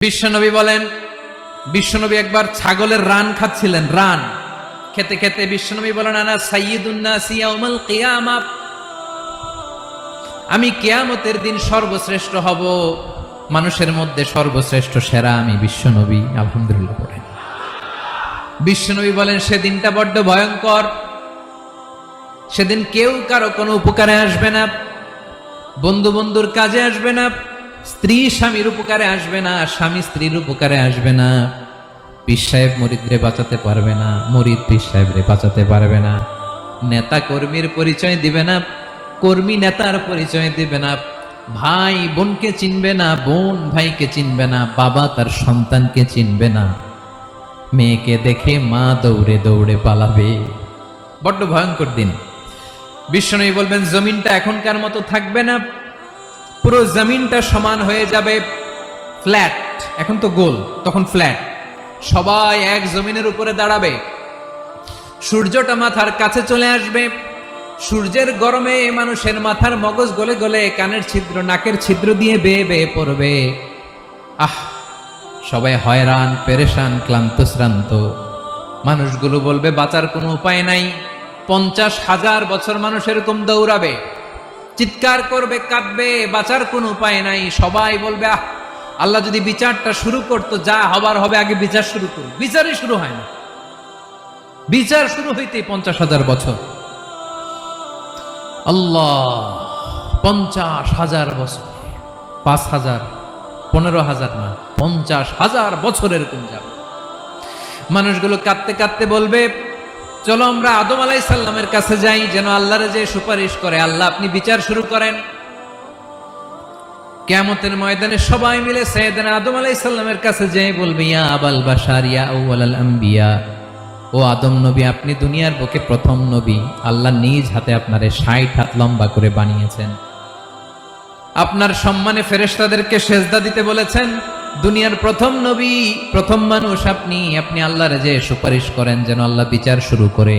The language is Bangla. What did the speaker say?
বিশ্বনবী বলেন, বিশ্বনবী একবার ছাগলের রান খাচ্ছিলেন। রান খেতে খেতে বিশ্বনবী বলেন, আনা সাইয়্যিদুন নাসি ইয়াউমাল কিয়ামাহ, আমি কিয়ামতের দিন সর্বশ্রেষ্ঠ হব, মানুষের মধ্যে সর্বশ্রেষ্ঠ সেরা আমি বিশ্বনবী। আলহামদুলিল্লাহ পড়েন। বিশ্বনবী বলেন, সেদিনটা বড্ড ভয়ঙ্কর, সেদিন কেউ কারো কোনো উপকারে আসবে না, বন্ধু বন্ধুর কাজে আসবে না, স্ত্রী স্বামীর উপকারে আসবে না, স্বামী স্ত্রীর উপকারে আসবে না, পীর সাহেব মুরিদরে বাঁচাতে পারবে না, মুরিদ পীর সাহেবরে বাঁচাতে পারবে না, নেতা কর্মীর পরিচয় দিবে না, কর্মী নেতার পরিচয় দিবে না, ভাই বোনকে চিনবে না, বোন ভাইকে চিনবে না, বাবা তার সন্তানকে চিনবে না, মেয়েকে দেখে মা দৌড়ে দৌড়ে পালাবে। বড্ড ভয়ঙ্কর দিন। বিশ্বনবী বলবেন, জমিনটা এখনকার মতো থাকবে না, পুরো জমিনটা সমান হয়ে যাবে, ফ্ল্যাট। এখন তো গোল, তখন ফ্ল্যাট। সবাই এক জমিনের উপরে দাঁড়াবে, সূর্যটা মাথার কাছে চলে আসবে, সূর্যের গরমে মানুষের মাথার মগজ গলে গলে কানের ছিদ্র নাকের ছিদ্র দিয়ে বেয়ে বেয়ে পড়বে। আহ, সবাই হয়রান, পেরেশান, ক্লান্ত শ্রান্ত। মানুষগুলো বলবে বাঁচার কোনো উপায় নাই। 50,000 বছর মানুষ এরকম দৌড়াবে, চিৎকার করবে, কাঁদবে, বাঁচার কোনো উপায় নাই। সবাই বলবে, আহ, আল্লাহ যদি বিচারটা শুরু করতো, যা হবার হবে, আগে বিচার শুরু করুন। বিচারই শুরু হয় না, বিচার শুরু হইতেই 50,000 বছর। আল্লাহ, 50,000 বছর, 5,000, 15,000 না, 50,000 বছর এরকম যাবে। মানুষগুলো কাঁদতে কাঁদতে বলবে, চলো আমরা আদম আলাইহিস সালামের কাছে যাই, যেন আল্লাহর যে সুপারিশ করে, আল্লাহ আপনি বিচার শুরু করেন। কিয়ামতের ময়দানে সবাই মিলে সাইয়েদনা আদম আলাইহিস সালামের কাছে যেয়ে বলবে, ইয়া আবাল বাশার ইয়া আউয়ালাল আম্বিয়া, ও আদম নবী, আপনি দুনিয়ার বুকে প্রথম নবী, আল্লাহ নিজ হাতে আপনারে 60 হাত লম্বা করে বানিয়েছেন, আপনার সম্মানে ফেরেশতাদেরকে সেজদা দিতে বলেছেন, দুনিয়ার প্রথম নবী, প্রথম মানুষ আপনি, আপনি আল্লাহর যে সুপারিশ করেন যেন আল্লাহ বিচার শুরু করে।